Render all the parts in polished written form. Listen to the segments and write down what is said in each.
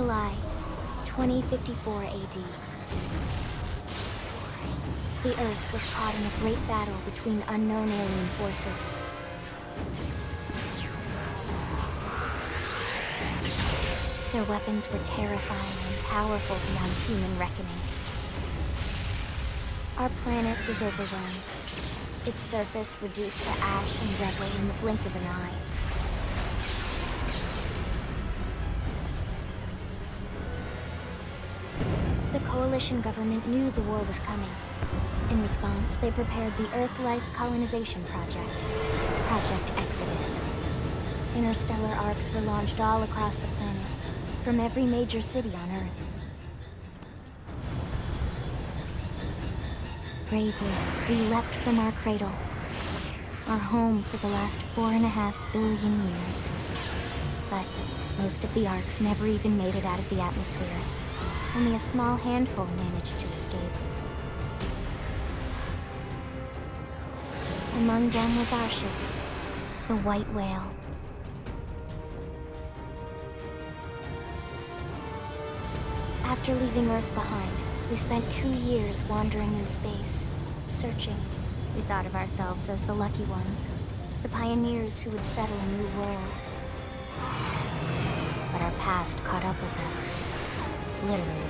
July, 2054 AD. The Earth was caught in a great battle between unknown alien forces. Their weapons were terrifying and powerful beyond human reckoning. Our planet was overwhelmed, its surface reduced to ash and rubble in the blink of an eye. The Coalition government knew the war was coming. In response, they prepared the Earth-Life Colonization Project, Project Exodus. Interstellar arcs were launched all across the planet, from every major city on Earth. Bravely, we leapt from our cradle, our home for the last 4.5 billion years. But most of the arcs never even made it out of the atmosphere. Only a small handful managed to escape. Among them was our ship, the White Whale. After leaving Earth behind, we spent 2 years wandering in space, searching. We thought of ourselves as the lucky ones, the pioneers who would settle a new world. But our past caught up with us, literally.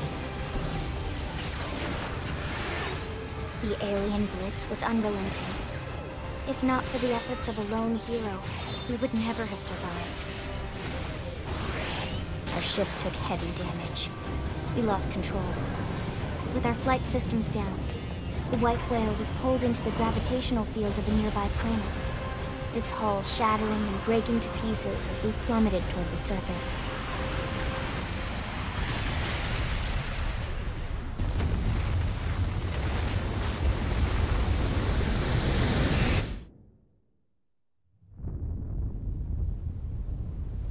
The alien blitz was unrelenting. If not for the efforts of a lone hero, we would never have survived. Our ship took heavy damage. We lost control. With our flight systems down, the White Whale was pulled into the gravitational field of a nearby planet, its hull shattering and breaking to pieces as we plummeted toward the surface.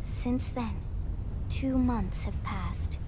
Since then, 2 months have passed.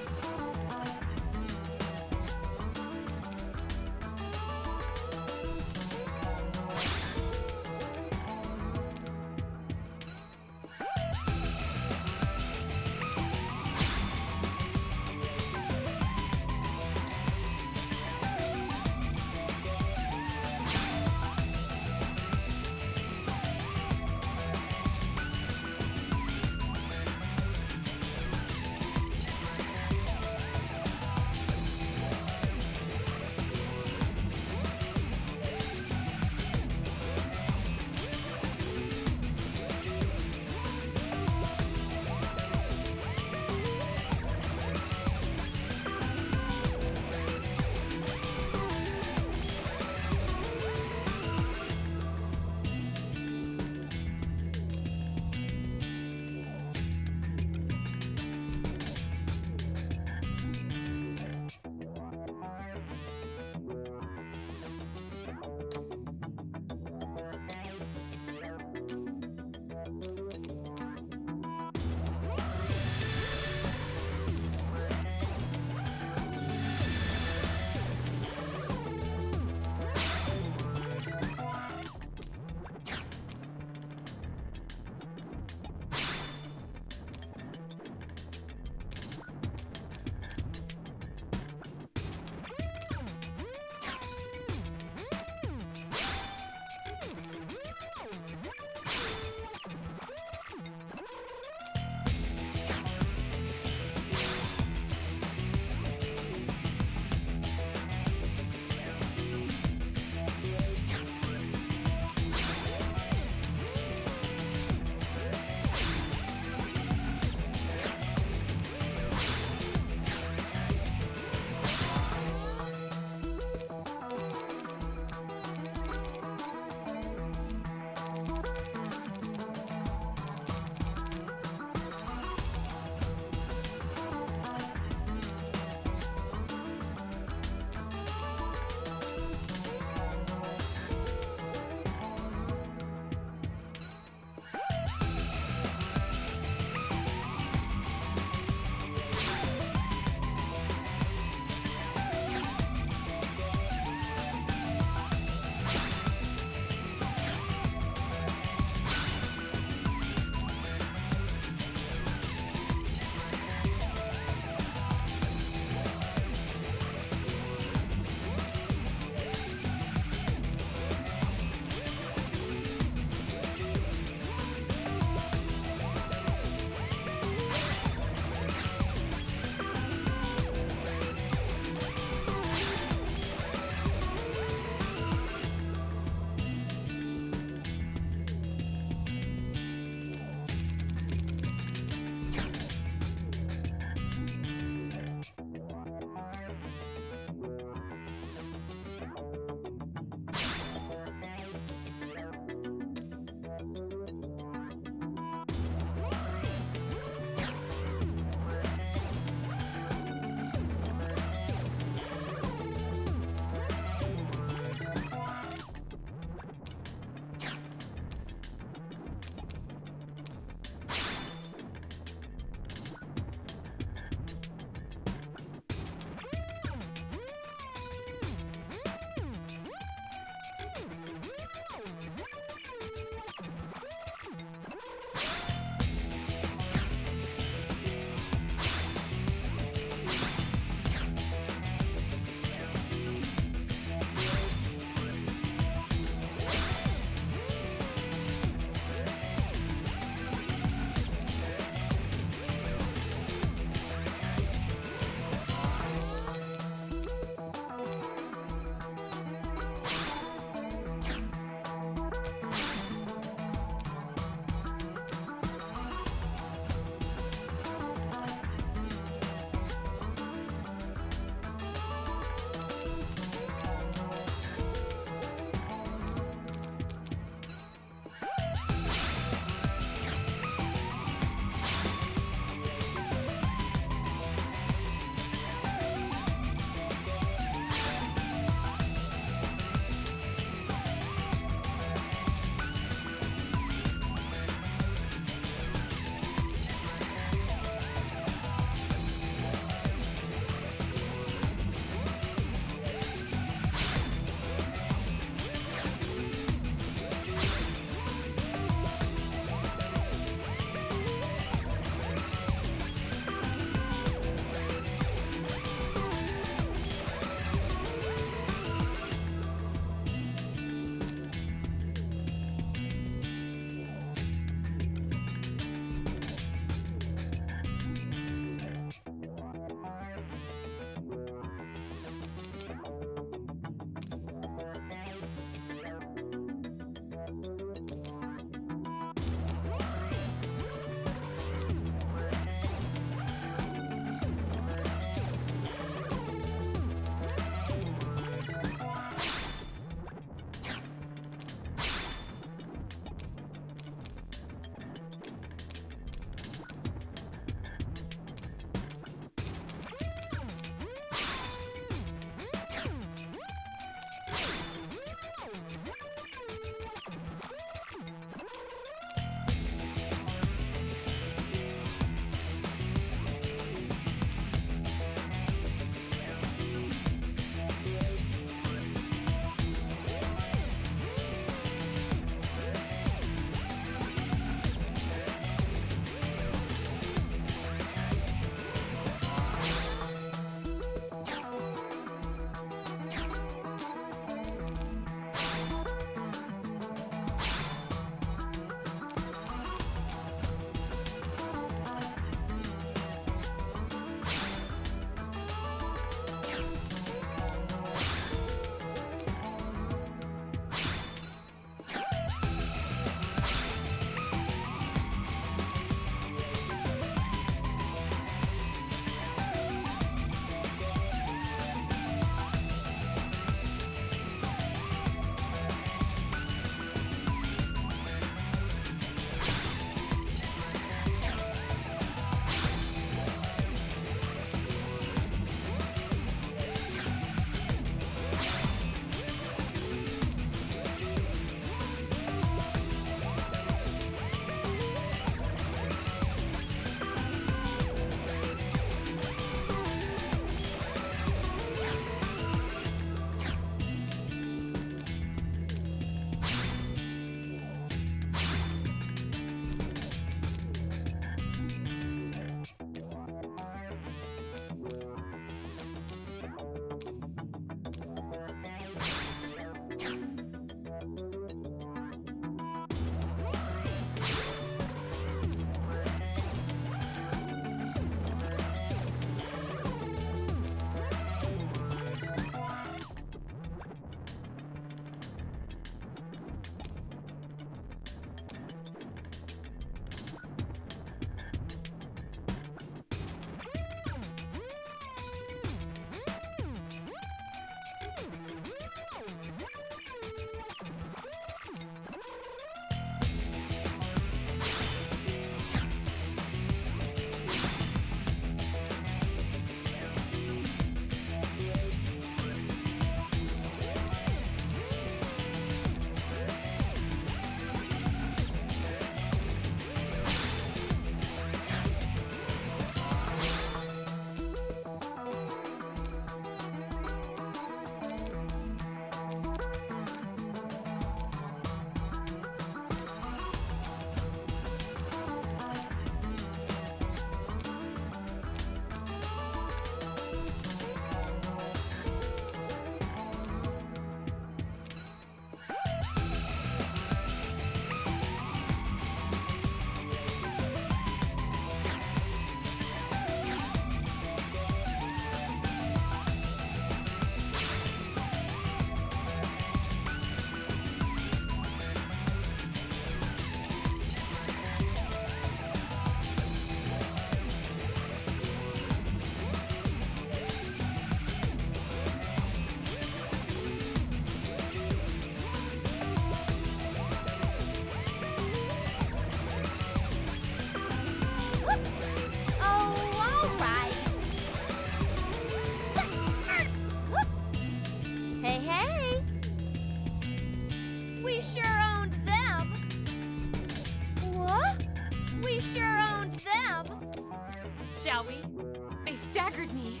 staggered me.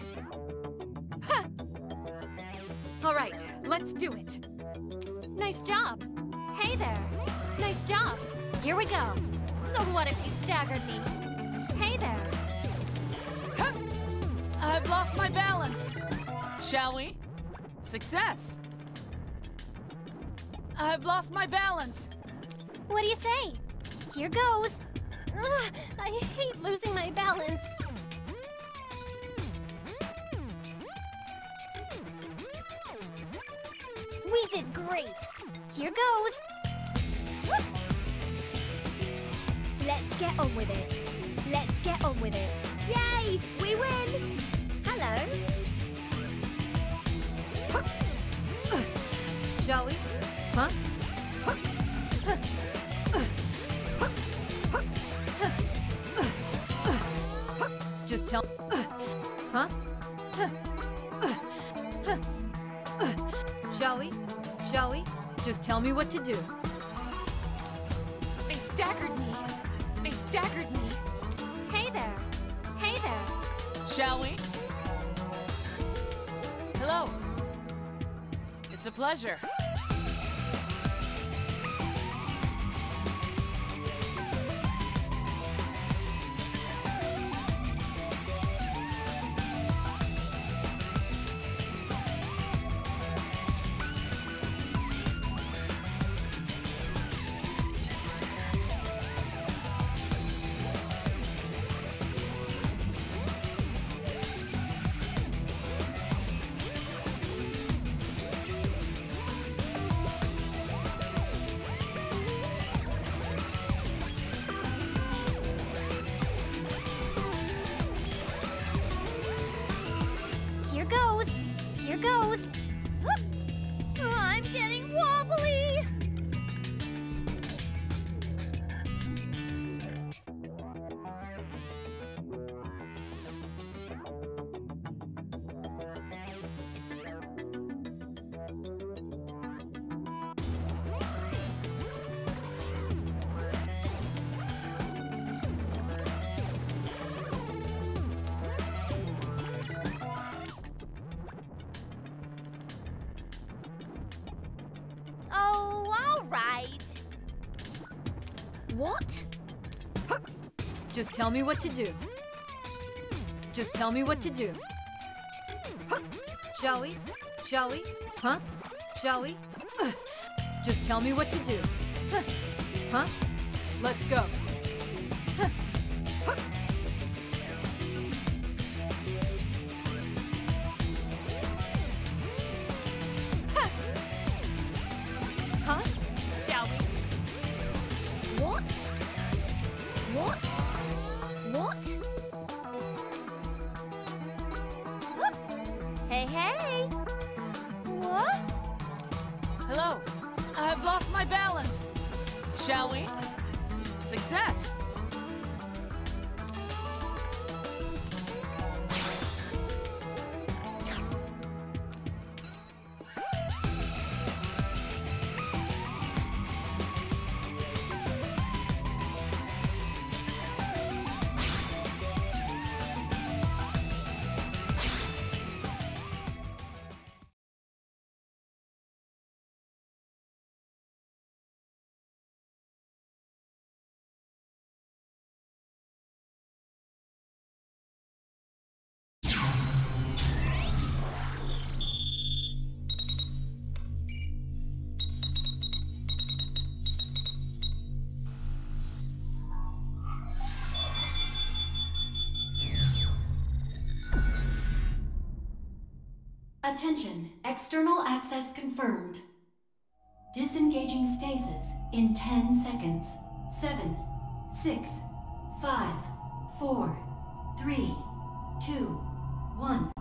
Ha! All right, let's do it. Nice job. Hey there. Nice job. Here we go. So what if you staggered me? Hey there. Ha! I've lost my balance. Shall we? Success. I've lost my balance. What do you say? Here goes. Ugh, I hate losing my balance. We did great. Here goes. Let's get on with it. Let's get on with it. Yay! We win! Hello. Shall we? Huh? Just tell... Huh? Shall we? Shall we? Just tell me what to do. They staggered me. They staggered me. Hey there. Hey there. Shall we? Hello. It's a pleasure. Here goes. Here goes. Whoop. Oh, I'm getting wobbly. Oh, all right. What? Just tell me what to do. Just tell me what to do. Shall we? Shall we? Huh? Shall we? Just tell me what to do. Huh? Let's go. Huh? Shall we? What? What? What? Hey, hey! What? Hello. I've lost my balance. Shall we? Success. Attention, external access confirmed. Disengaging stasis in 10 seconds. 7, 6, 5, 4, 3, 2, 1.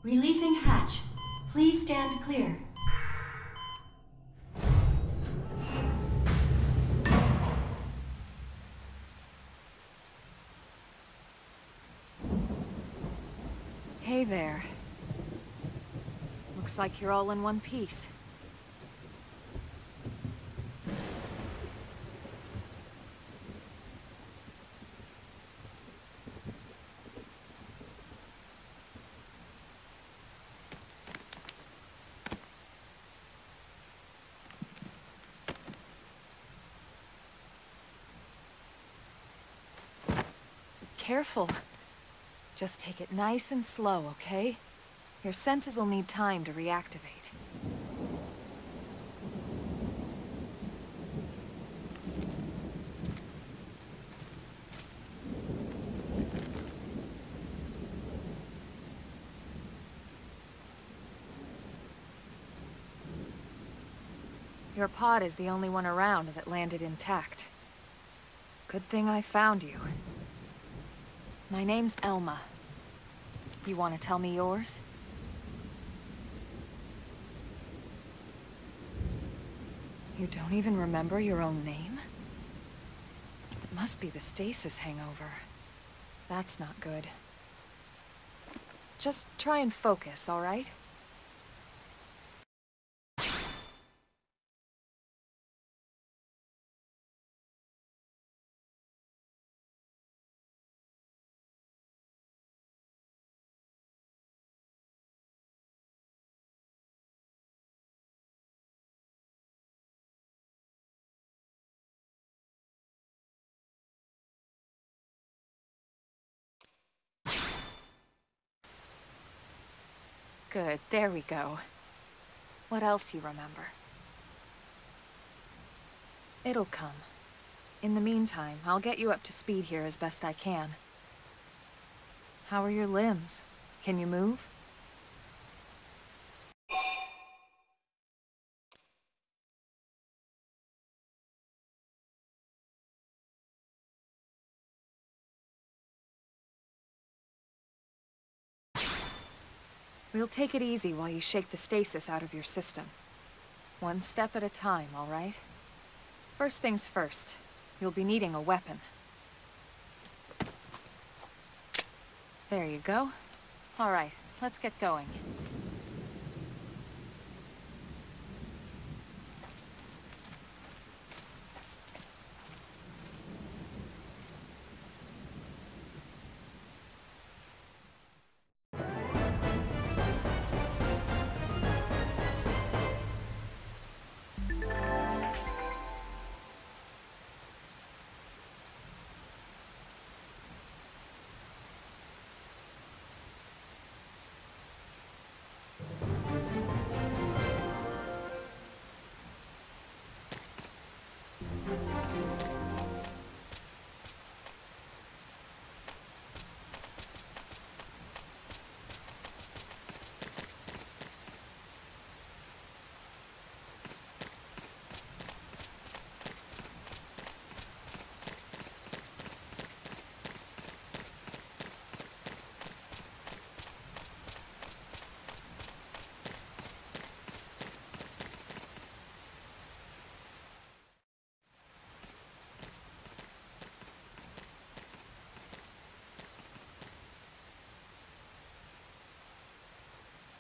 Releasing hatch. Please stand clear. Hey there. Looks like you're all in one piece. Careful. Just take it nice and slow, okay? Your senses will need time to reactivate. Your pod is the only one around that landed intact. Good thing I found you. My name's Elma. You want to tell me yours? You don't even remember your own name? It must be the stasis hangover. That's not good. Just try and focus, all right? Good, there we go. What else you remember? It'll come. In the meantime, I'll get you up to speed here as best I can. How are your limbs? Can you move? We'll take it easy while you shake the stasis out of your system. One step at a time, all right? First things first, you'll be needing a weapon. There you go. All right, let's get going.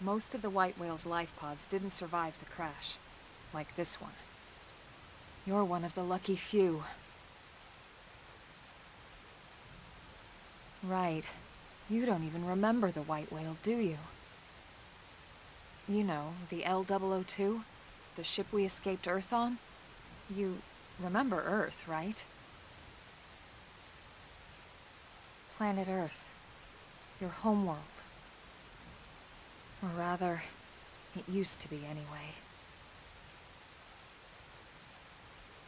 Most of the White Whale's life pods didn't survive the crash, like this one. You're one of the lucky few. Right. You don't even remember the White Whale, do you? You know, the L-002? The ship we escaped Earth on? You remember Earth, right? Planet Earth. Your homeworld. Or rather, it used to be anyway.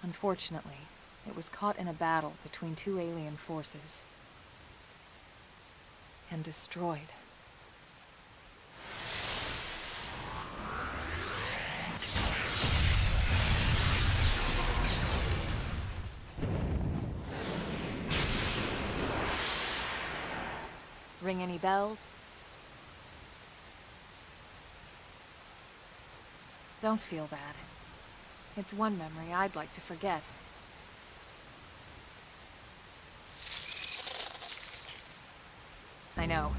Unfortunately, it was caught in a battle between two alien forces. And destroyed. Ring any bells? Don't feel bad. It's one memory I'd like to forget. I know.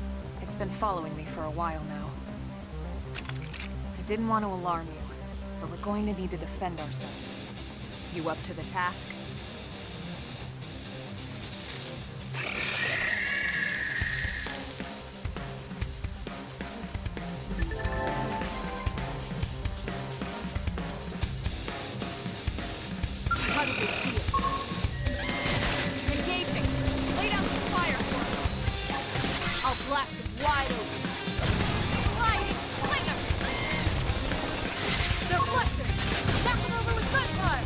It's been following me for a while now. I didn't want to alarm you, but we're going to need to defend ourselves. You up to the task? How did they see us? Engaging! Lay down some fire for me! I'll blast it wide open! Sliding slinger! They're flexing! Tap them over with gunfire!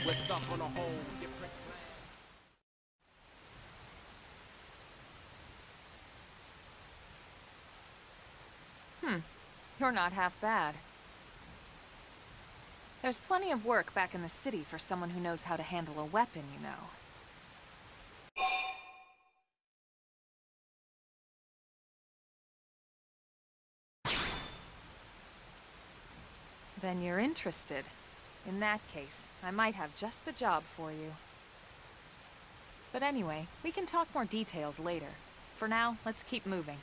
We're stuck on a hole. You're not half bad. There's plenty of work back in the city for someone who knows how to handle a weapon, you know. Then you're interested. In that case, I might have just the job for you. But anyway, we can talk more details later. For now, let's keep moving.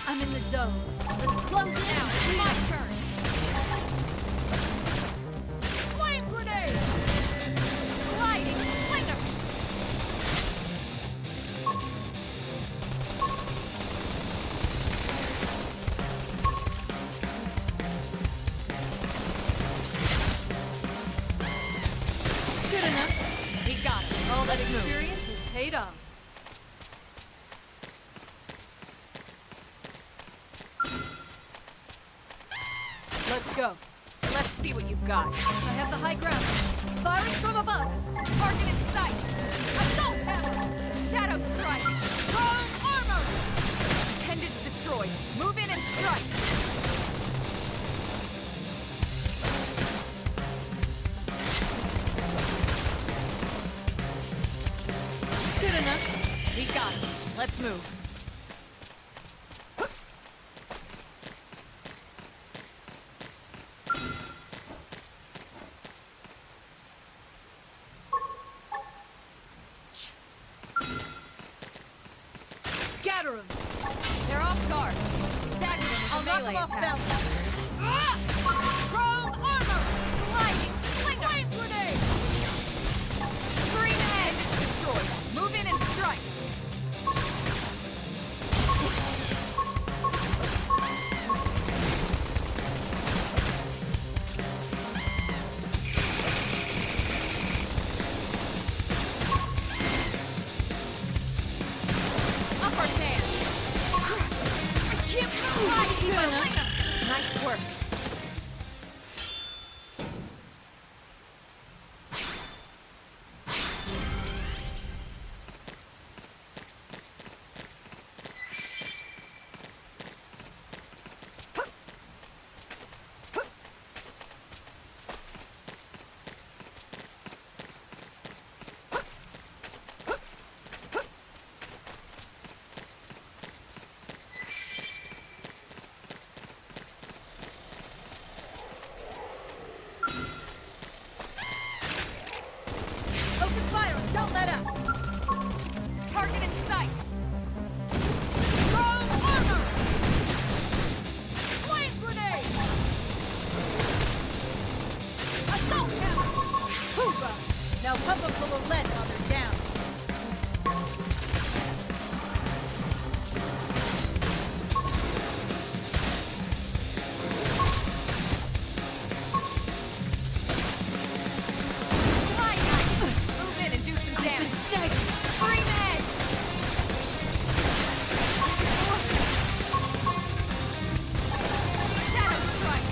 I'm in the zone. Let's close it out. It's my turn. Flame grenade! Sliding slinger! Good enough. We got it. All that experience has paid off. Let's go. Let's see what you've got. I have the high ground. Firing from above. Target in sight. Assault battle. Shadow strike. Chrome armor. Appendage destroyed. Move in and strike. Good enough. We got it. Let's move. Scatter them. They're off guard. Stagger them with I'll a knock melee them off attack. balance. Ah! Chrome armor. Sliding slinger. Flame grenade. Screen ahead. It's destroyed. Move in and strike. Upper hand. I can't move. Nice Pump them full of lead while they're down. Fly knife! Move in and do some damage. Scream edge! Shadow strike!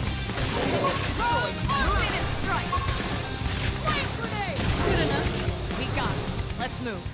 Destroyed. Move in and strike! Flame grenade! Good enough. We got it. Let's move.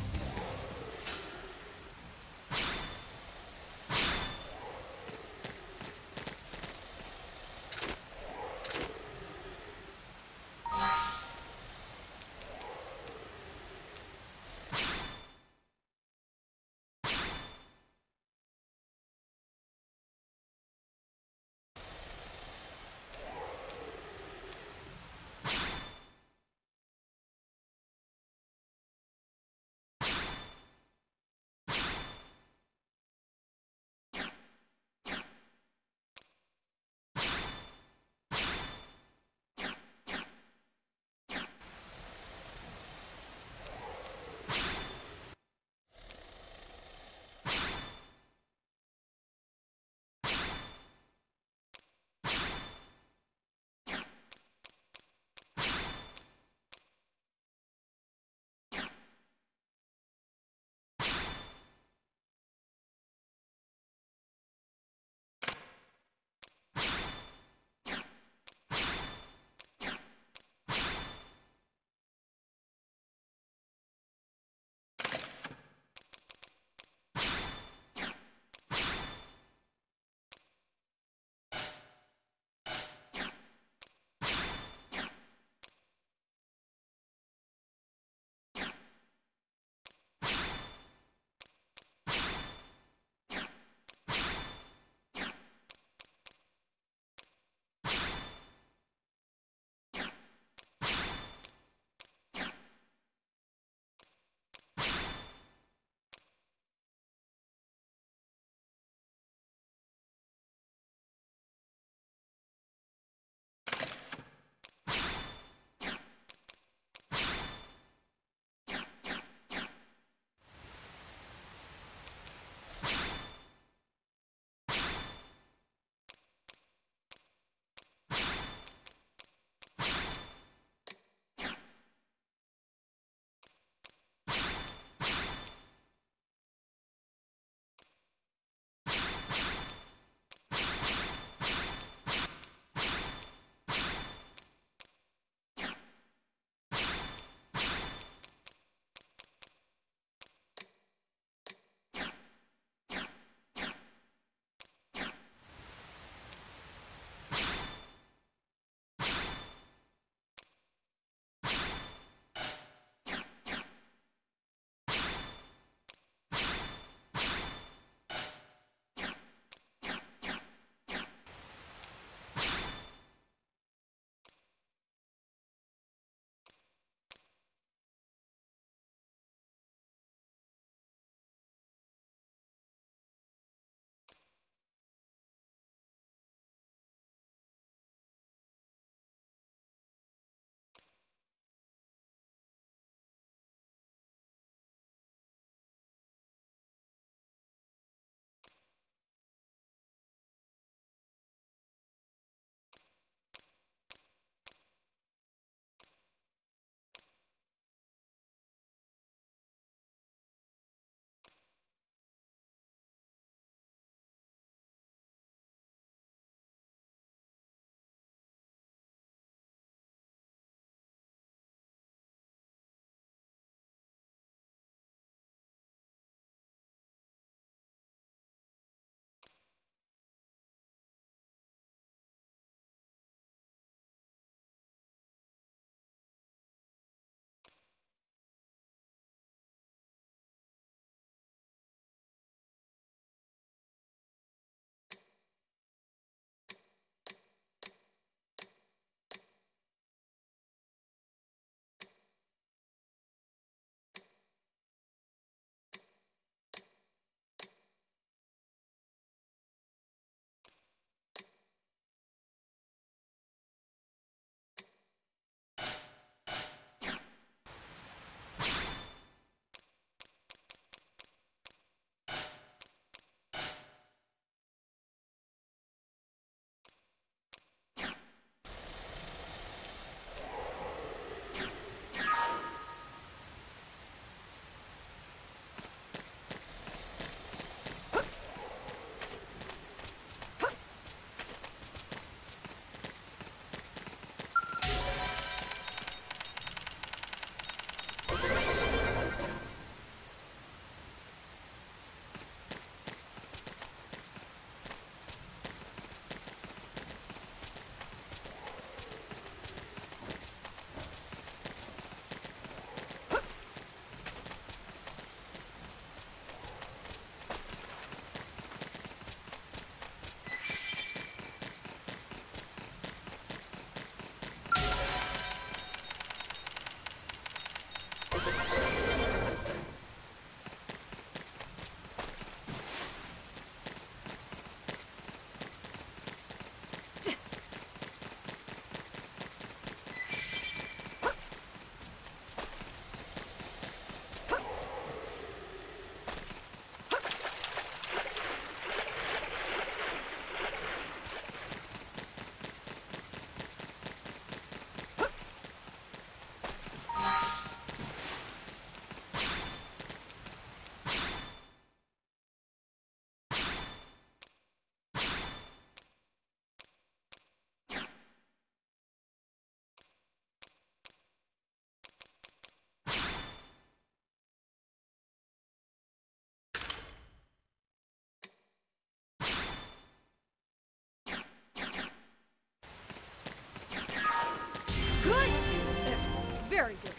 Very good.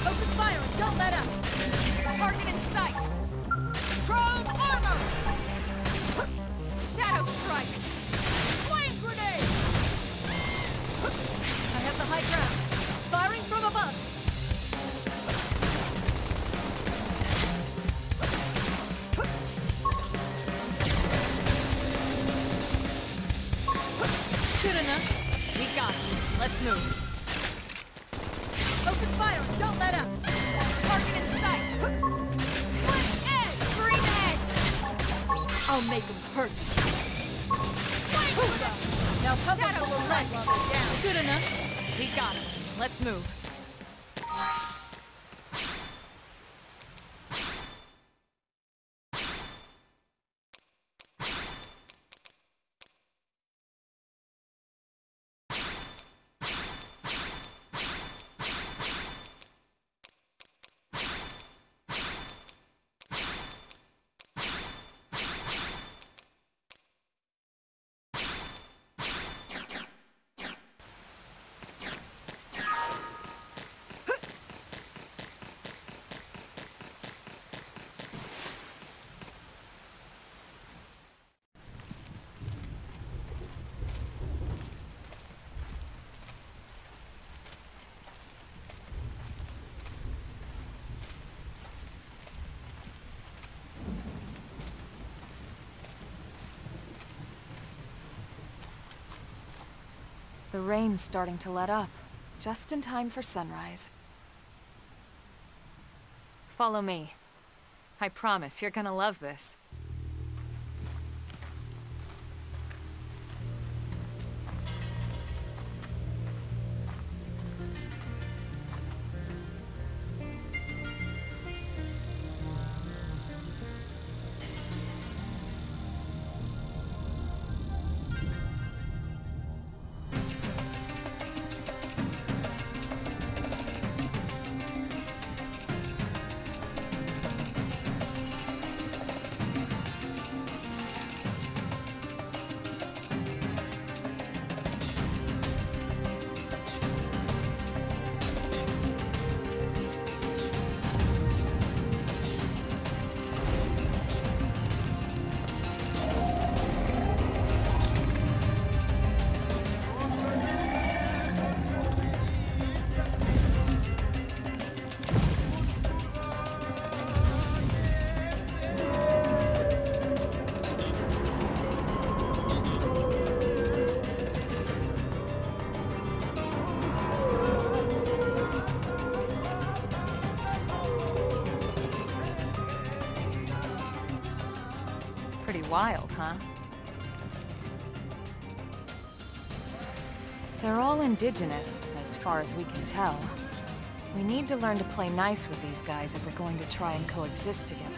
Open fire and don't let up. Target in sight. Strong armor. Shadow strike. Flame grenade. I have the high ground. Firing from above. Good enough. We got it. Let's move. Open fire! Don't let up! Target in sight! Split edge! Green edge! I'll make them hurt. Now pump them full of lead while they're down. Good enough. We got it. Let's move. The rain's starting to let up, just in time for sunrise. Follow me. I promise you're gonna love this. Pretty wild, huh? They're all indigenous, as far as we can tell. We need to learn to play nice with these guys if we're going to try and coexist together.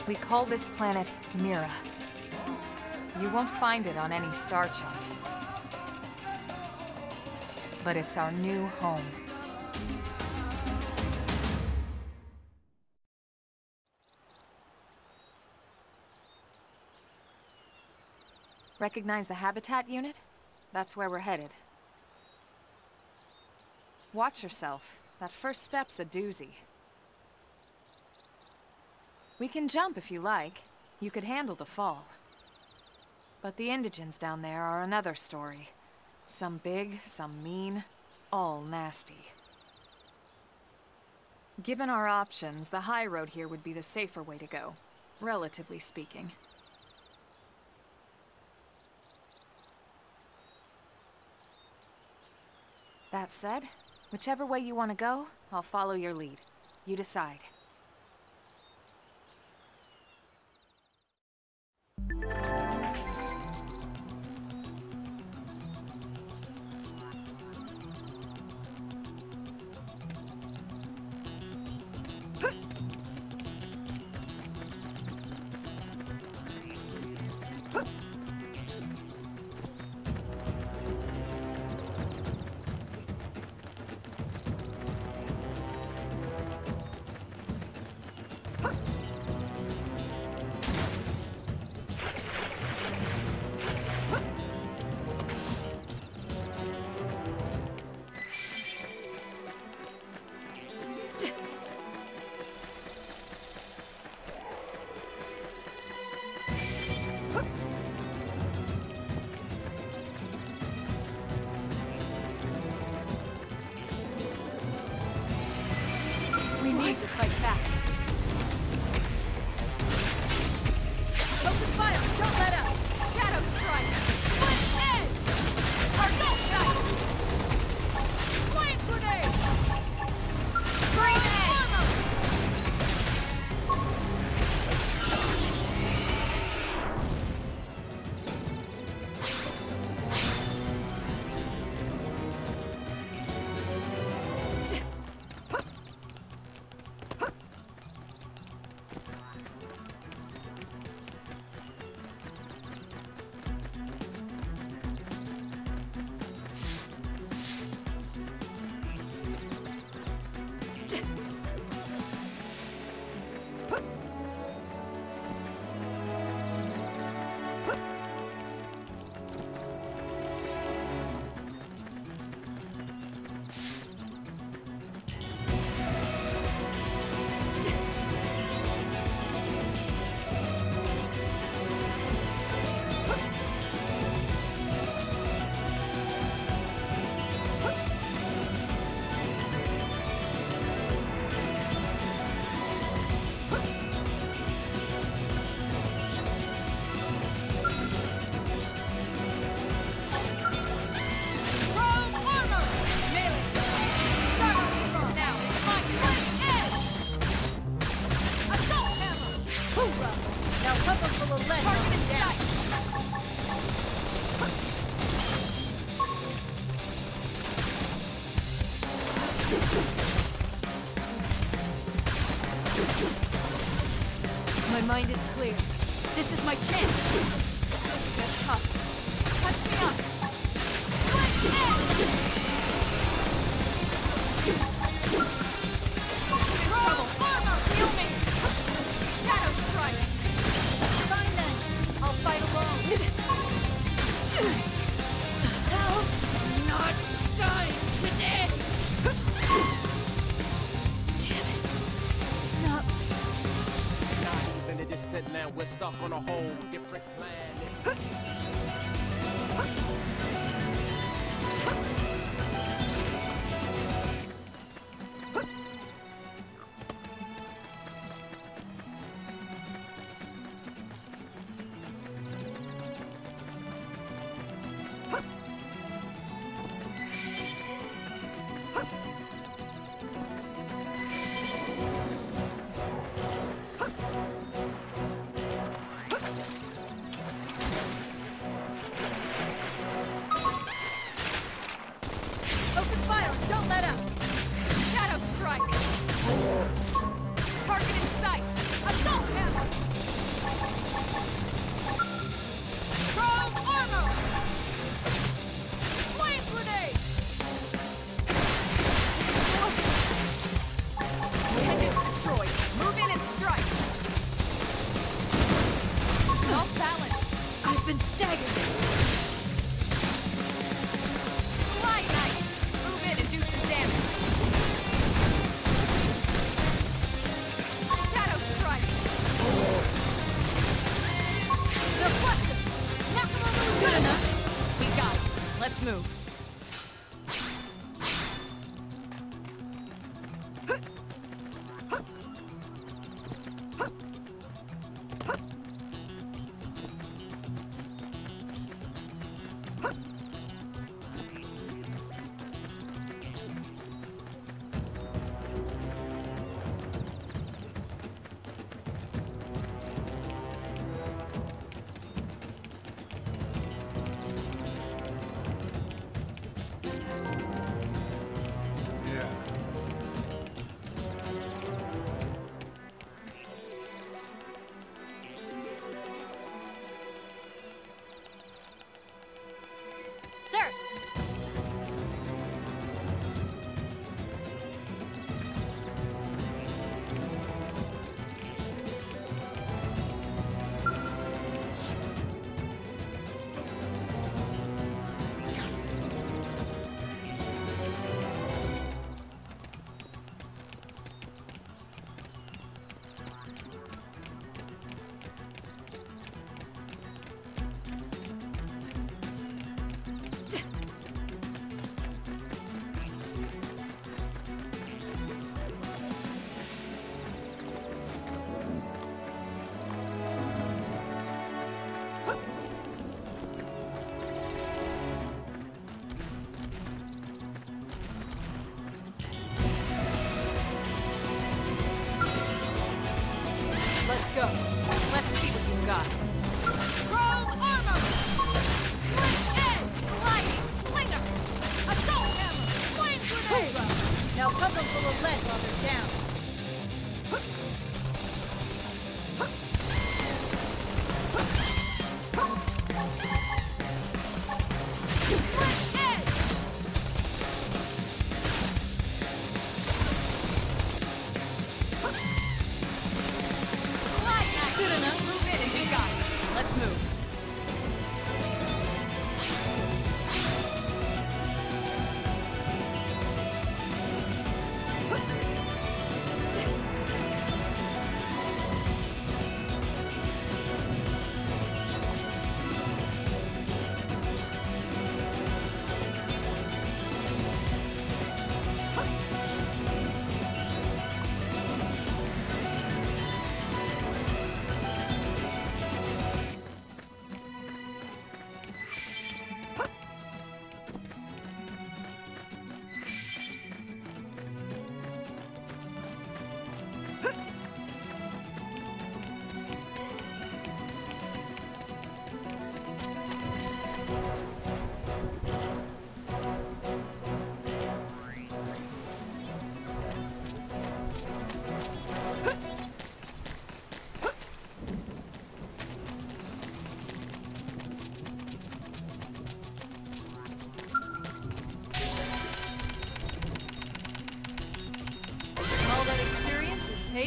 We call this planet Mira. You won't find it on any star chart. But it's our new home. Recognize the habitat unit? That's where we're headed. Watch yourself. That first step's a doozy. We can jump if you like. You could handle the fall. But the indigents down there are another story. Some big, some mean, all nasty. Given our options, the high road here would be the safer way to go, relatively speaking. That said, whichever way you want to go, I'll follow your lead. You decide. We need to fight back. Open fire! Don't let up! Shadow strike! Flint edge! Target sight! Flame grenade! Green edge! My mind is clear. This is my chance. Get tough. Touch me up. Flint edge! Trouble! Armor! Heal me! Shadow strike! Fine then. I'll fight alone. Hell! Not dying today! Damn it. Not Even a distant land, we're stuck on a whole different planet. Open fire! Don't let up! Shadow strike! Target in sight! Assault hammer! Chrome armor! Flame grenade! Pendant destroyed! Move in and strike! Off balance! I've been staggered! Slide nice! Move in and do some damage! Shadow strike! Deflected! Knock him over the good enough! We got him. Let's move.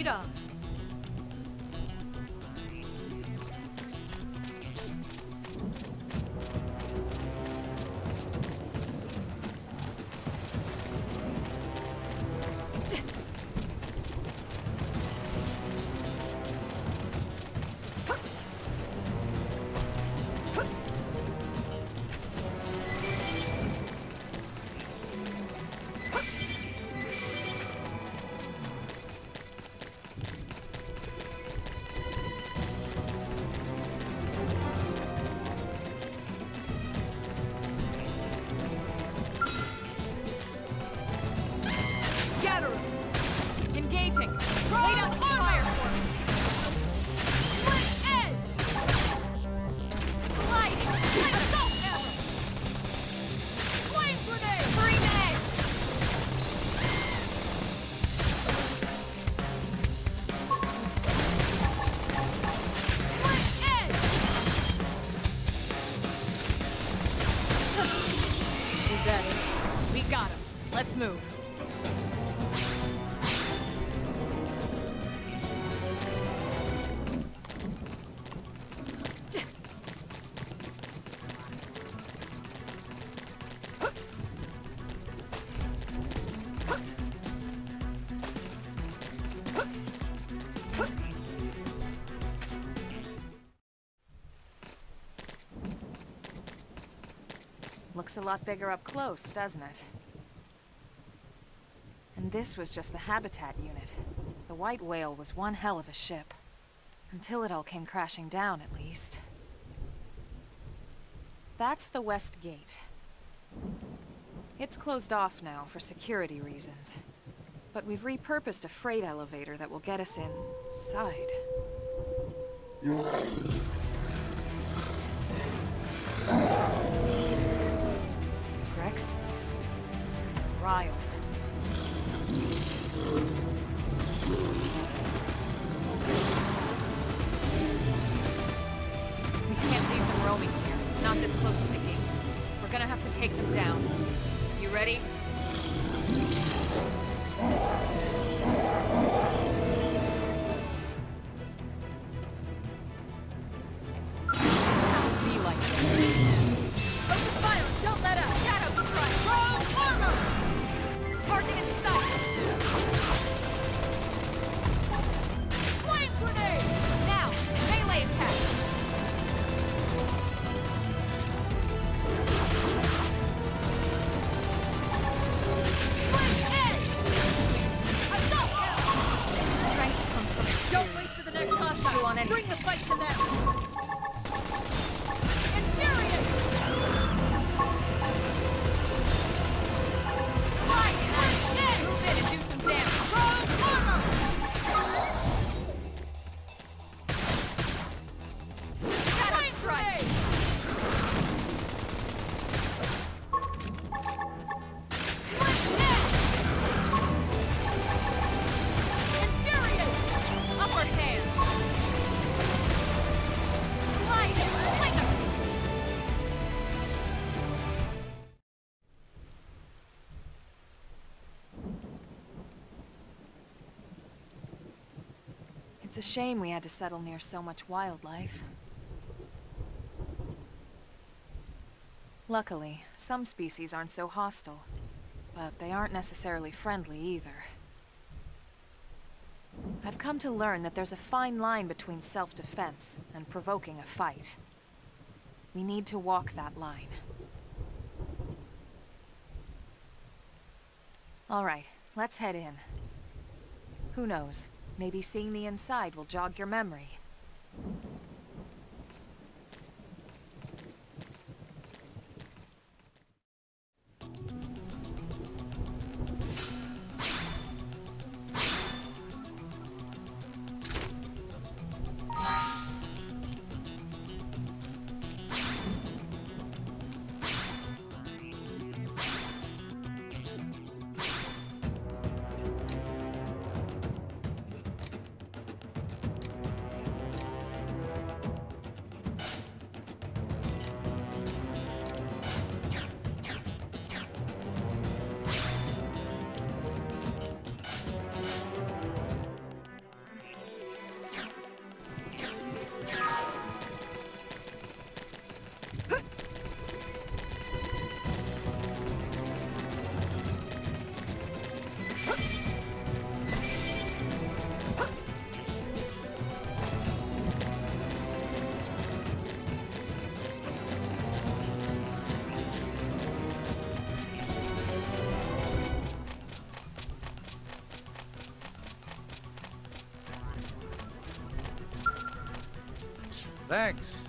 Right on. Engaging. Lay down fire for me. Split edge. Sliding. Assault arrow. Flame grenade. Scream edge. Split edge. Is that it? We got him. Let's move. Looks a lot bigger up close, doesn't it? And this was just the habitat unit. The White Whale was one hell of a ship. Until it all came crashing down, at least. That's the West Gate. It's closed off now for security reasons. But we've repurposed a freight elevator that will get us inside. Grexes. Riled. We can't leave them roaming here, not this close to the gate. We're gonna have to take them down. You ready? Bring the fight to them! Infuriate! Slide in! Move in and do some damage! Throw armor! Shadow strike! Infuriate! Upward hand! It's a shame we had to settle near so much wildlife. Luckily, some species aren't so hostile, but they aren't necessarily friendly either. I've come to learn that there's a fine line between self-defense and provoking a fight. We need to walk that line. All right, let's head in. Who knows? Maybe seeing the inside will jog your memory. Thanks.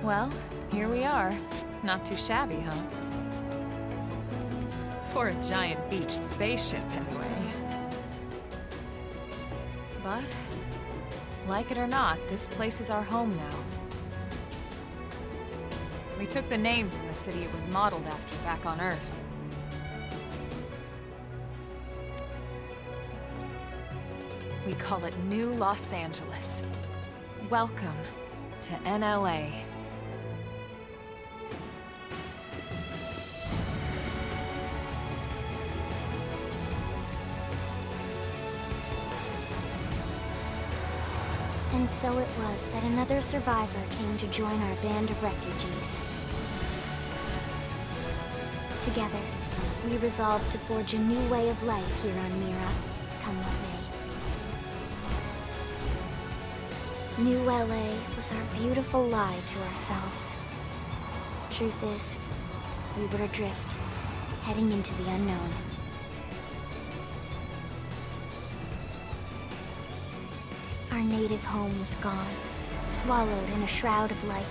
Well, here we are. Not too shabby, huh? For a giant beached spaceship, anyway. But, like it or not, this place is our home now. We took the name from the city it was modeled after back on Earth. We call it New Los Angeles. Welcome to NLA. And so it was that another survivor came to join our band of refugees. Together, we resolved to forge a new way of life here on Mira, come what may. New LA was our beautiful lie to ourselves. Truth is, we were adrift, heading into the unknown. Our native home was gone, swallowed in a shroud of light.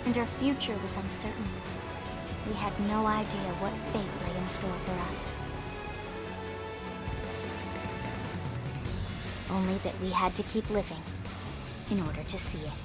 And our future was uncertain. We had no idea what fate lay in store for us. Only that we had to keep living in order to see it.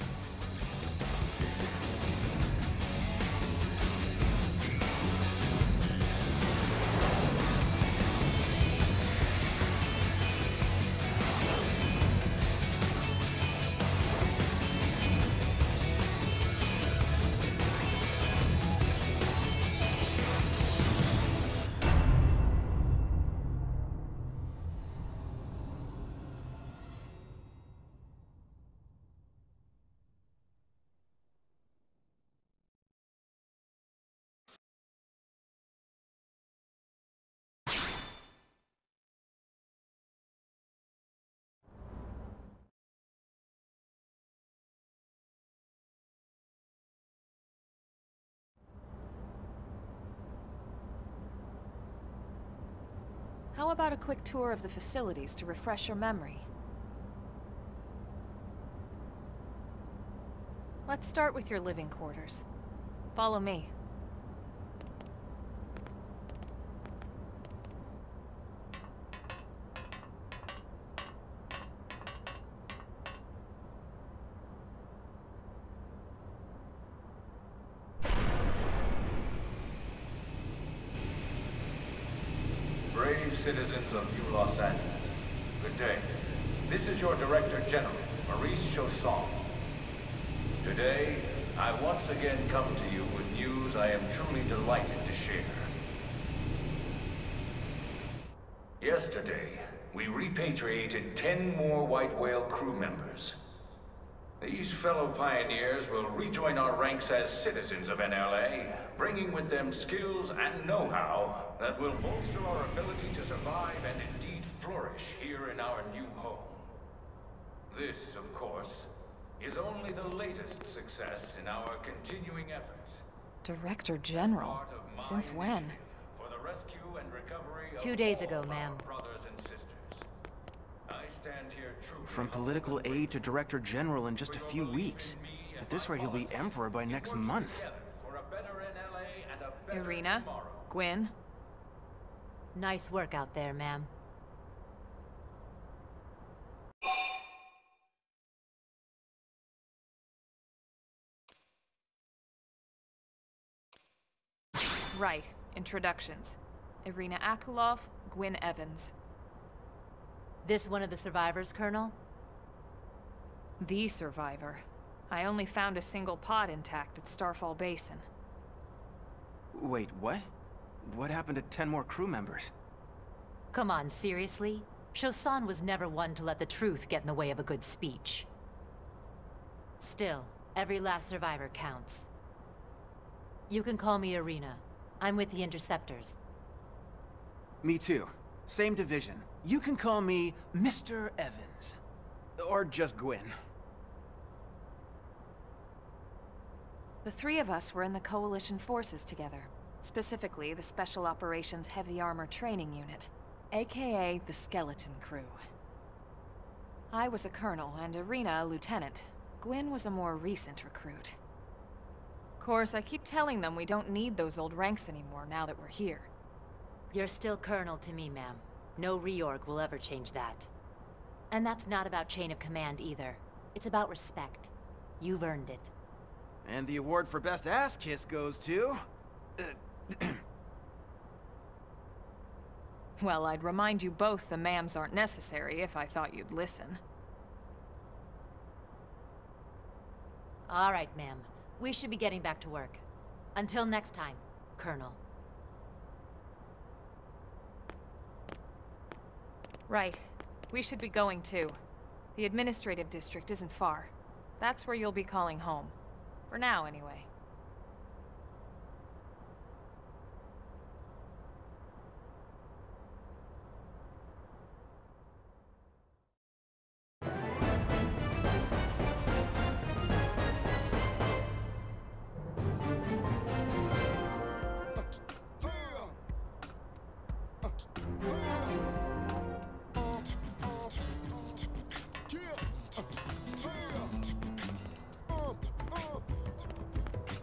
How about a quick tour of the facilities to refresh your memory? Let's start with your living quarters. Follow me. Brave citizens of New Los Angeles, good day. This is your Director General, Maurice Chausson. Today, I once again come to you with news I am truly delighted to share. Yesterday, we repatriated 10 more White Whale crew members. These fellow pioneers will rejoin our ranks as citizens of NLA, bringing with them skills and know-how that will bolster our ability to survive and indeed flourish here in our new home. This, of course, is only the latest success in our continuing efforts. Director General? Since when? For the rescue and recovery of 2 days all ago, our ma'am. brothers and sisters. I stand here truly From political aide to Director General in just a few weeks. At this rate, he'll be Emperor by next month. for a better NLA and a better Irina? tomorrow. Gwyn? Nice work out there, ma'am. Right. Introductions. Irina Akulov, Gwyn Evans. This one of the survivors, Colonel? The survivor. I only found a single pod intact at Starfall Basin. Wait, what? What happened to 10 more crew members? Come on, seriously? Chausson was never one to let the truth get in the way of a good speech. Still, every last survivor counts. You can call me Irina. I'm with the Interceptors. Me too. Same division. You can call me Mr. Evans. Or just Gwyn. The three of us were in the Coalition forces together. Specifically, the Special Operations Heavy Armor Training Unit, aka the Skeleton Crew. I was a colonel and Irina a lieutenant. Gwyn was a more recent recruit. Of course, I keep telling them we don't need those old ranks anymore now that we're here. You're still Colonel to me, ma'am. No reorg will ever change that. And that's not about chain of command either. It's about respect. You've earned it. And the award for Best Ass Kiss goes to... Well, I'd remind you both the ma'ams aren't necessary if I thought you'd listen. All right, ma'am. We should be getting back to work. Until next time, Colonel. Right. We should be going too. The administrative district isn't far. That's where you'll be calling home. For now, anyway.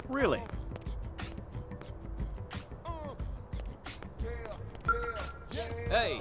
Really? Hey!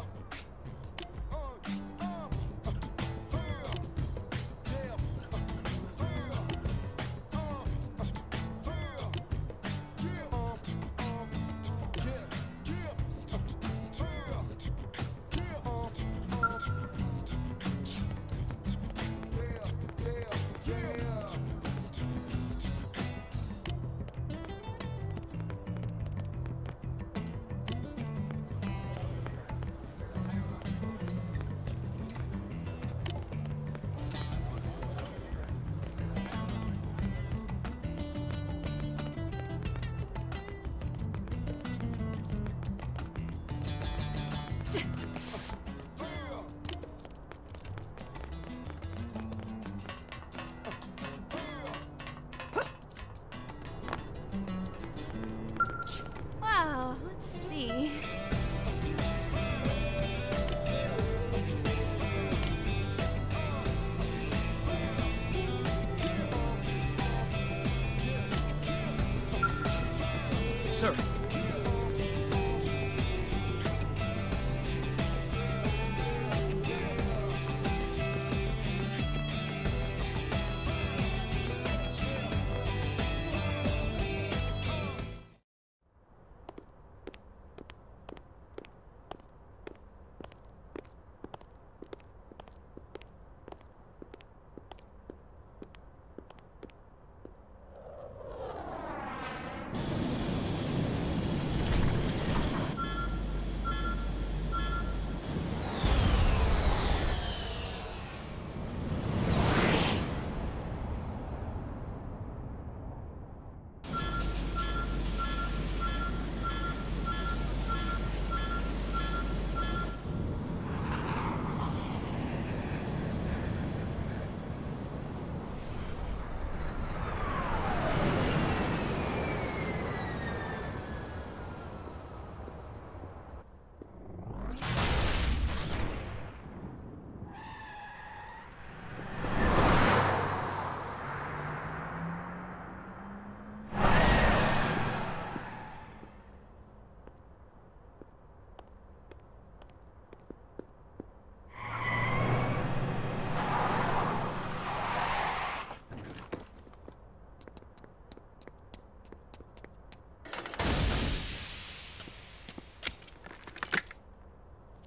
Sir.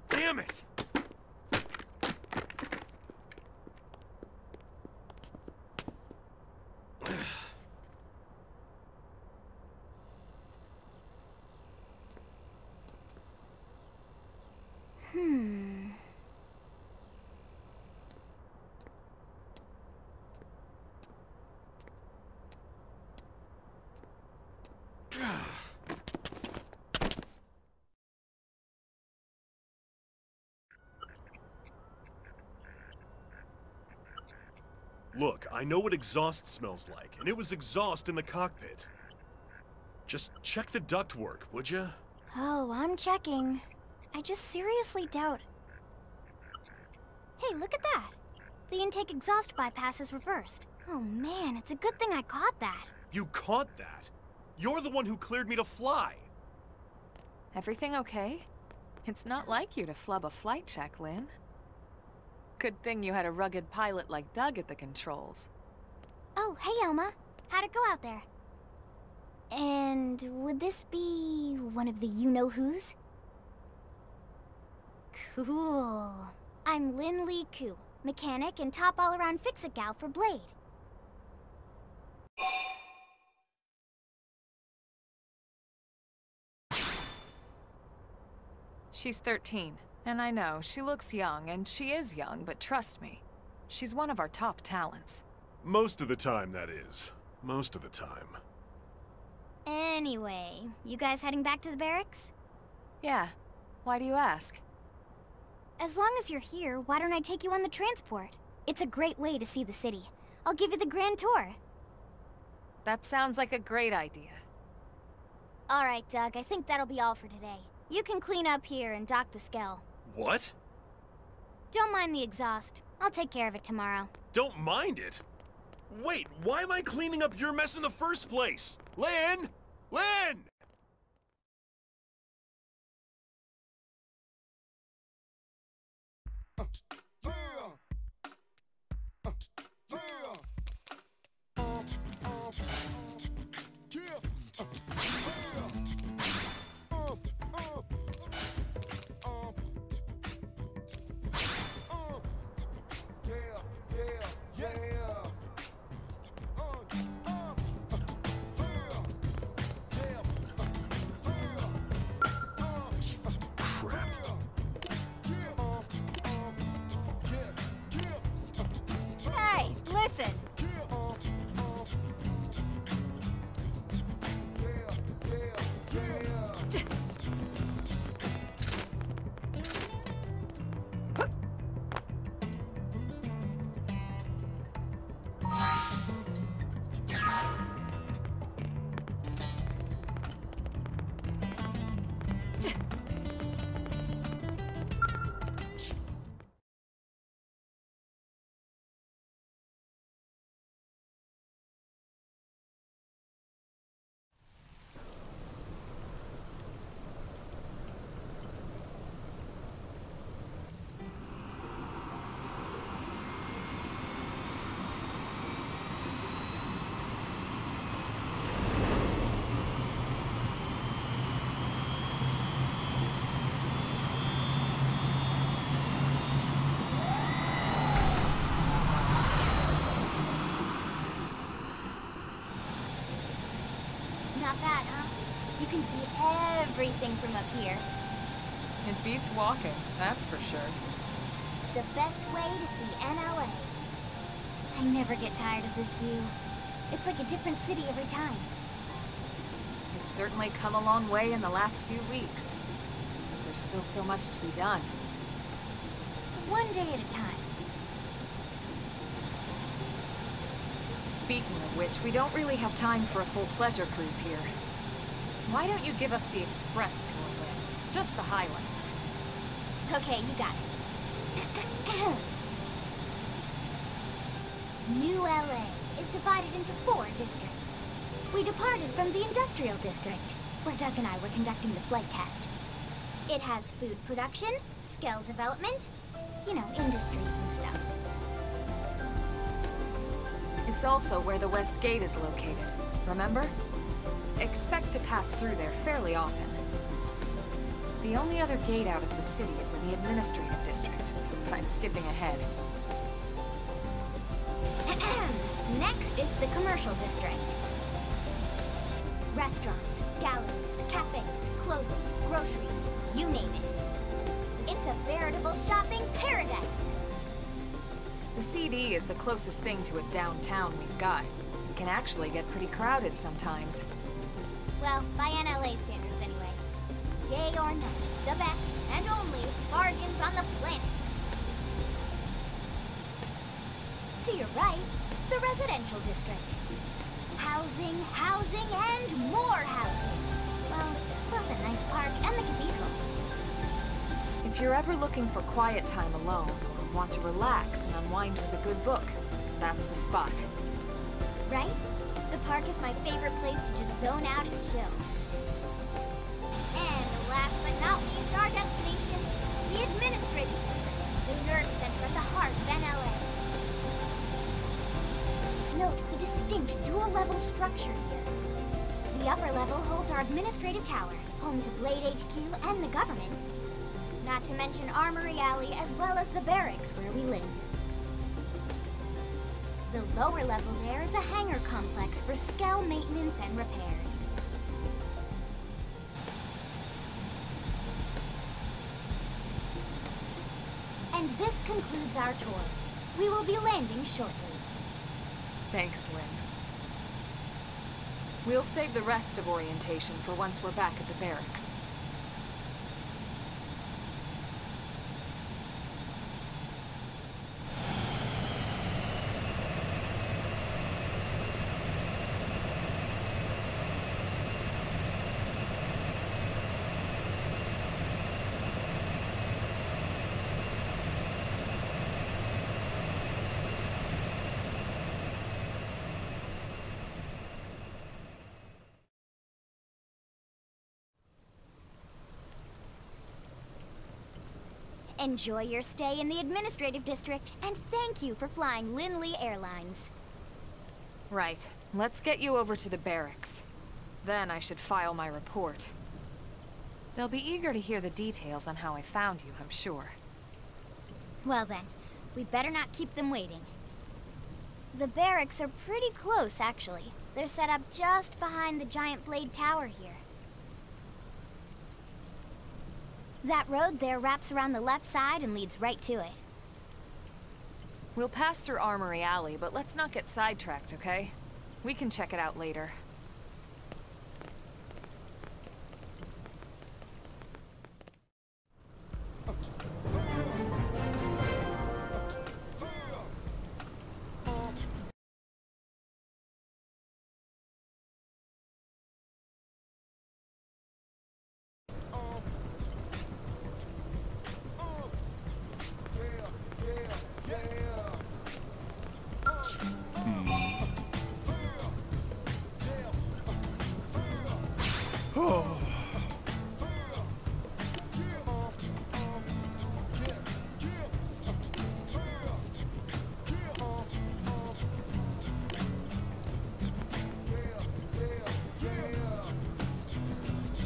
Damn it! Look, I know what exhaust smells like, and it was exhaust in the cockpit. Just check the ductwork, would you? Oh, I'm checking. I just seriously doubt... Hey, look at that! The intake exhaust bypass is reversed. Oh man, it's a good thing I caught that. You caught that? You're the one who cleared me to fly! Everything okay? It's not like you to flub a flight check, Lynn. Good thing you had a rugged pilot like Doug at the controls. Oh, hey Elma. How'd it go out there? And would this be one of the you-know-whos? Cool. I'm Lynn Lee Koo, mechanic and top all-around fix-it gal for Blade. She's 13, and I know, she looks young, and she is young, but trust me, she's one of our top talents. Most of the time, that is. Most of the time. Anyway, you guys heading back to the barracks? Yeah. Why do you ask? As long as you're here, why don't I take you on the transport? It's a great way to see the city. I'll give you the grand tour. That sounds like a great idea. All right, Doug, I think that'll be all for today. You can clean up here and dock the Skell. What? Don't mind the exhaust. I'll take care of it tomorrow. Don't mind it? Wait, why am I cleaning up your mess in the first place? Lynn! Lynn! that, huh? You can see everything from up here. It beats walking, that's for sure. The best way to see NLA. I never get tired of this view. It's like a different city every time. It's certainly come a long way in the last few weeks. There's still so much to be done. One day at a time. Speaking of which, we don't really have time for a full pleasure cruise here. Why don't you give us the express tour, Lynn? Just the highlights. Okay, you got it. New LA is divided into 4 districts. We departed from the Industrial District, where Doug and I were conducting the flight test. It has food production, skill development, you know, industries and stuff. It's also where the West Gate is located, remember? Expect to pass through there fairly often. The only other gate out of the city is in the Administrative District. I'm skipping ahead. Next is the Commercial District. Restaurants, galleries, cafes, clothing, groceries, you name it. It's a veritable shopping paradise. The CD is the closest thing to a downtown we've got. It can actually get pretty crowded sometimes. Well, by NLA standards anyway. Day or night, the best and only bargains on the planet. To your right, the Residential District. Housing, housing, and more housing. Well, plus a nice park and the cathedral. If you're ever looking for quiet time alone, or want to relax and unwind with a good book, that's the spot. Right? The park is my favorite place to just zone out and chill. And last but not least, our destination, the Administrative District, the nerve center at the heart of NLA. Note the distinct dual-level structure here. The upper level holds our administrative tower, home to Blade HQ and the government. Not to mention Armory Alley, as well as the barracks where we live. The lower level there is a hangar complex for Skell maintenance and repairs. And this concludes our tour. We will be landing shortly. Thanks, Lynn. We'll save the rest of orientation for once we're back at the barracks. Enjoy your stay in the Administrative District, and thank you for flying Lindley Airlines. Right. Let's get you over to the barracks. Then I should file my report. They'll be eager to hear the details on how I found you, I'm sure. Well then, we better not keep them waiting. The barracks are pretty close, actually. They're set up just behind the giant blade tower here. That road there wraps around the left side and leads right to it. We'll pass through Armory Alley, but let's not get sidetracked, okay? We can check it out later.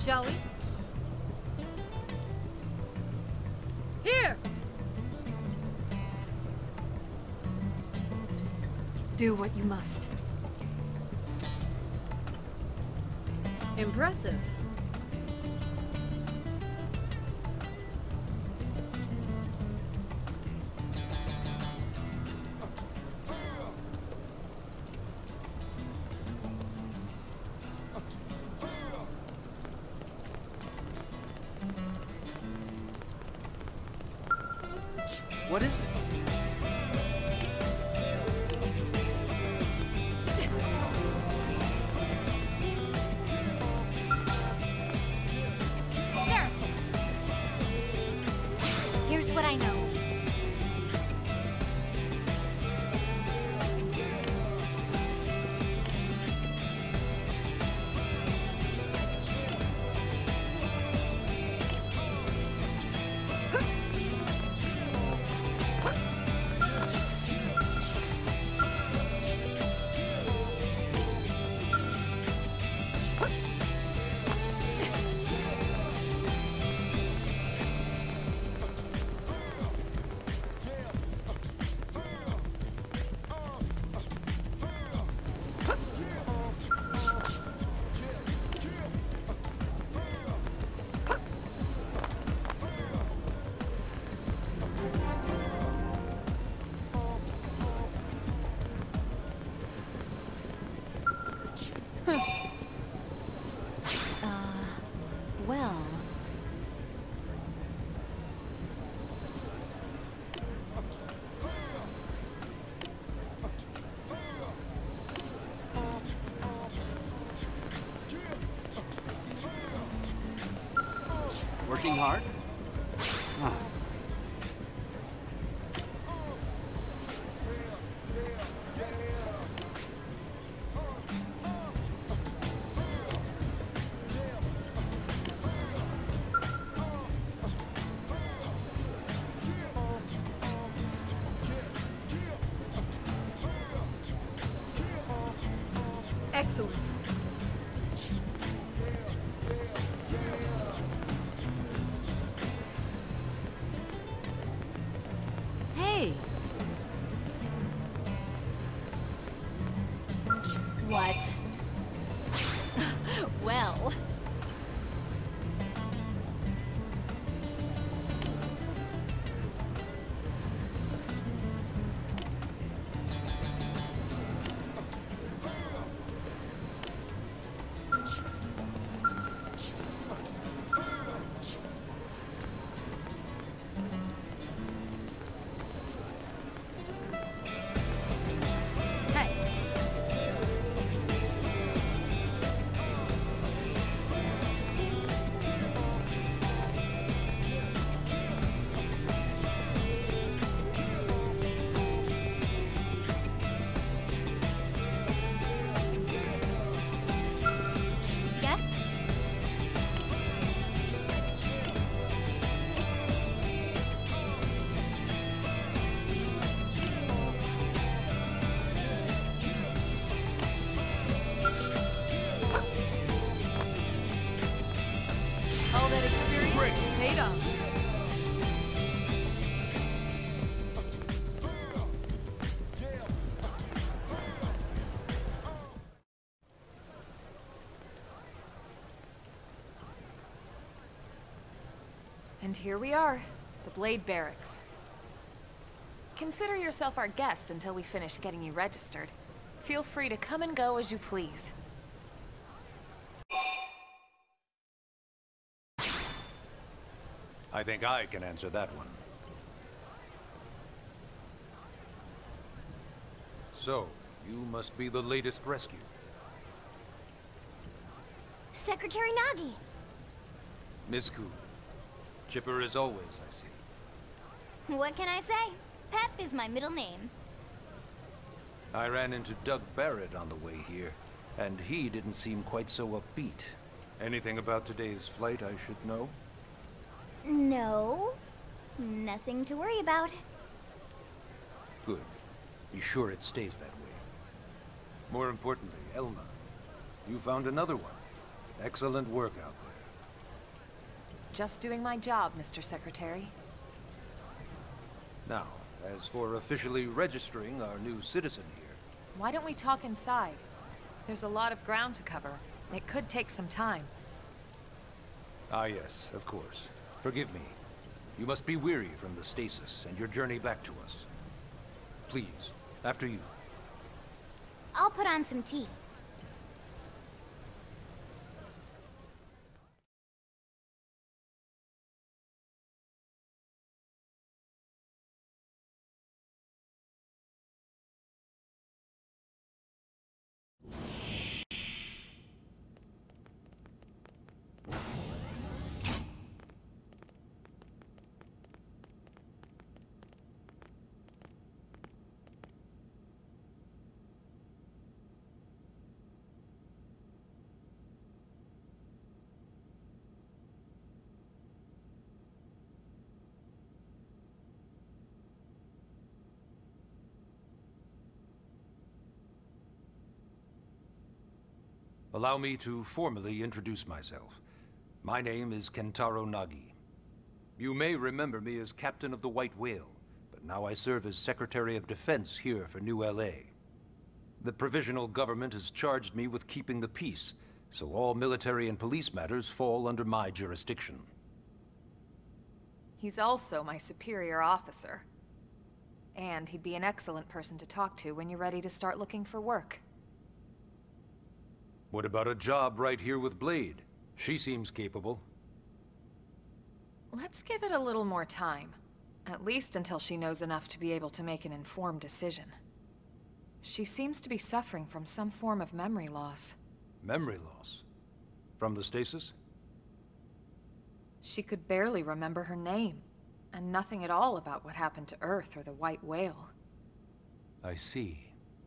Shall we? Here! Do what you must. Impressive. What is it? Sir! Here's what I know. Well... Working hard? Huh. Excellent. Hey! What? Well... Yes? All that experience paid off. And here we are, the Blade Barracks. Consider yourself our guest until we finish getting you registered. Feel free to come and go as you please. I think I can answer that one. So, you must be the latest rescue. Secretary Nagi! Miss Ku. Chipper as always, I see. What can I say? Pep is my middle name. I ran into Doug Barrett on the way here, and he didn't seem quite so upbeat. Anything about today's flight I should know? No. Nothing to worry about. Good. Be sure it stays that way. More importantly, Elma, you found another one. Excellent work out there. Just doing my job, Mr. Secretary. Now, as for officially registering our new citizen here... Why don't we talk inside? There's a lot of ground to cover. It could take some time. Ah yes, of course. Forgive me. You must be weary from the stasis and your journey back to us. Please, after you. I'll put on some tea. Allow me to formally introduce myself. My name is Kentaro Nagi. You may remember me as Captain of the White Whale, but now I serve as Secretary of Defense here for New LA. The provisional government has charged me with keeping the peace, so all military and police matters fall under my jurisdiction. He's also my superior officer. And he'd be an excellent person to talk to when you're ready to start looking for work. What about a job right here with Blade? She seems capable. Let's give it a little more time. At least until she knows enough to be able to make an informed decision. She seems to be suffering from some form of memory loss. Memory loss? From the stasis? She could barely remember her name, and nothing at all about what happened to Earth or the White Whale. I see.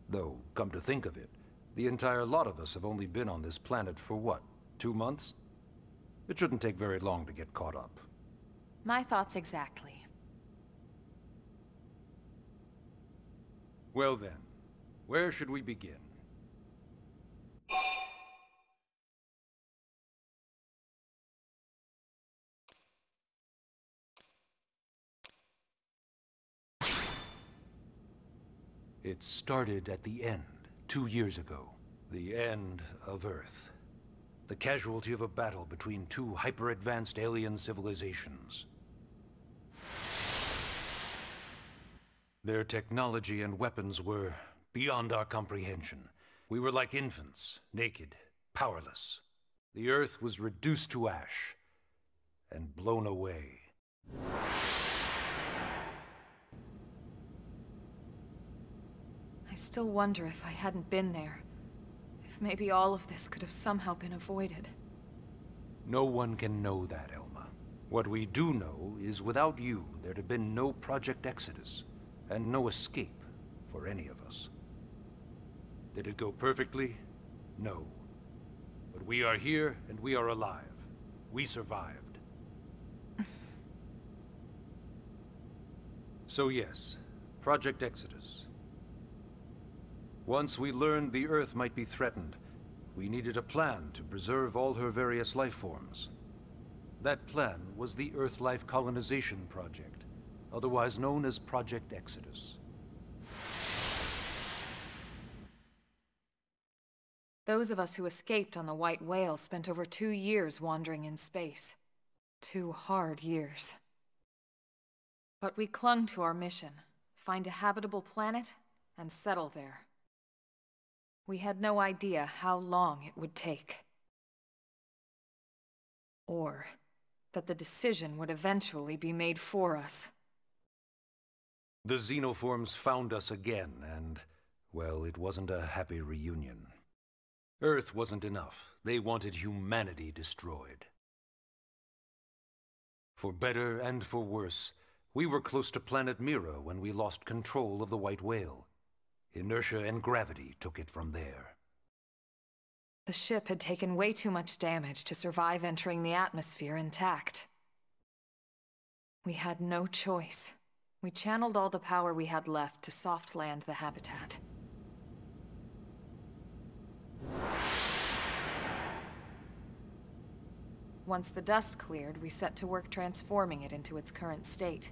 Though, come to think of it, the entire lot of us have only been on this planet for what, 2 months? It shouldn't take very long to get caught up. My thoughts exactly. Well then, where should we begin? It started at the end, 2 years ago. The end of Earth. The casualty of a battle between two hyper-advanced alien civilizations. Their technology and weapons were beyond our comprehension. We were like infants, naked, powerless. The Earth was reduced to ash and blown away. I still wonder if I hadn't been there. If maybe all of this could have somehow been avoided. No one can know that, Elma. What we do know is without you, there'd have been no Project Exodus, and no escape for any of us. Did it go perfectly? No. But we are here, and we are alive. We survived. So yes, Project Exodus. Once we learned the Earth might be threatened, we needed a plan to preserve all her various life forms. That plan was the Earth Life Colonization Project, otherwise known as Project Exodus. Those of us who escaped on the White Whale spent over 2 years wandering in space. 2 hard years. But we clung to our mission, find a habitable planet and settle there. We had no idea how long it would take. Or that the decision would eventually be made for us. The Xenoforms found us again, and, well, it wasn't a happy reunion. Earth wasn't enough. They wanted humanity destroyed. For better and for worse, we were close to planet Mira when we lost control of the White Whale. Inertia and gravity took it from there. The ship had taken way too much damage to survive entering the atmosphere intact. We had no choice. We channeled all the power we had left to soft land the habitat. Once the dust cleared, we set to work transforming it into its current state.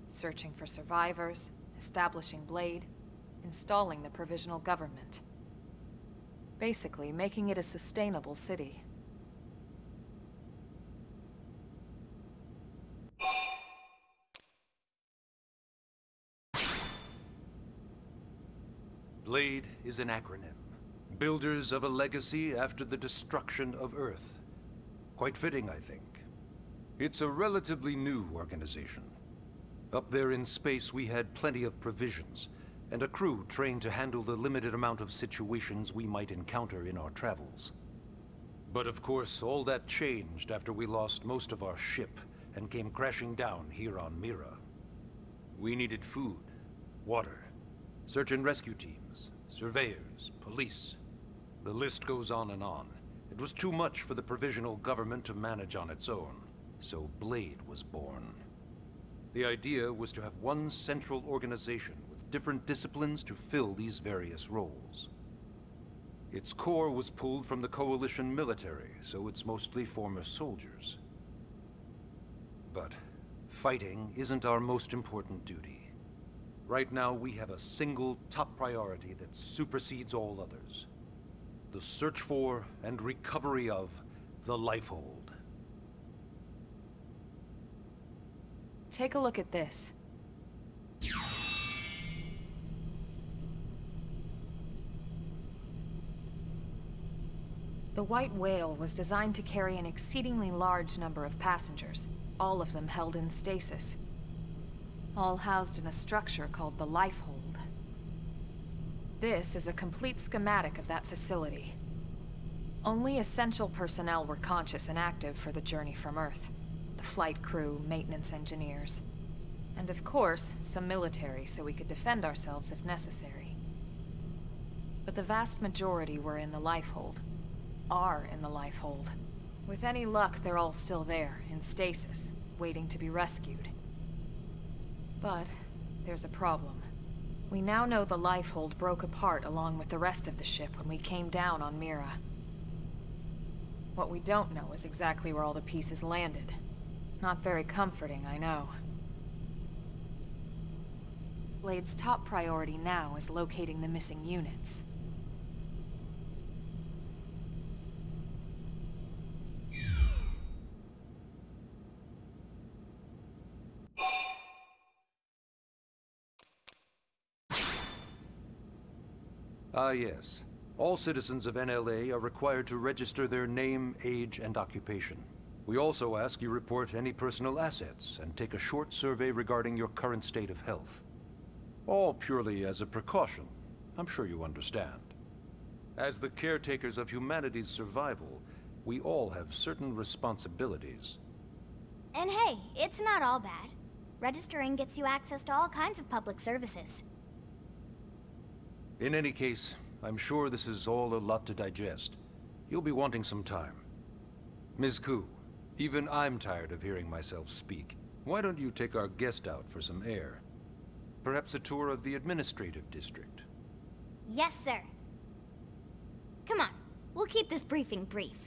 Searching for survivors, establishing Blade, installing the provisional government. Basically, making it a sustainable city. BLADE is an acronym. Builders of a legacy after the destruction of Earth. Quite fitting, I think. It's a relatively new organization. Up there in space, we had plenty of provisions, and a crew trained to handle the limited amount of situations we might encounter in our travels. But of course, all that changed after we lost most of our ship and came crashing down here on Mira. We needed food, water, search and rescue teams, surveyors, police. The list goes on and on. It was too much for the provisional government to manage on its own, so BLADE was born. The idea was to have one central organization with different disciplines to fill these various roles. Its core was pulled from the Coalition military, so it's mostly former soldiers. But fighting isn't our most important duty. Right now, we have a single top priority that supersedes all others. The search for and recovery of the Lifehold. Take a look at this. The White Whale was designed to carry an exceedingly large number of passengers, all of them held in stasis. All housed in a structure called the Lifehold. This is a complete schematic of that facility. Only essential personnel were conscious and active for the journey from Earth. The flight crew, maintenance engineers. And of course, some military so we could defend ourselves if necessary. But the vast majority were in the Lifehold. Are in the Lifehold. With any luck, they're all still there, in stasis, waiting to be rescued. But there's a problem. We now know the Lifehold broke apart along with the rest of the ship when we came down on Mira. What we don't know is exactly where all the pieces landed. Not very comforting, I know. Blade's top priority now is locating the missing units. Ah, yes. All citizens of NLA are required to register their name, age, and occupation. We also ask you report any personal assets and take a short survey regarding your current state of health. All purely as a precaution. I'm sure you understand. As the caretakers of humanity's survival, we all have certain responsibilities. And hey, it's not all bad. Registering gets you access to all kinds of public services. In any case, I'm sure this is all a lot to digest. You'll be wanting some time. Ms. Ku, even I'm tired of hearing myself speak. Why don't you take our guest out for some air? Perhaps a tour of the administrative district. Yes, sir. Come on, we'll keep this briefing brief.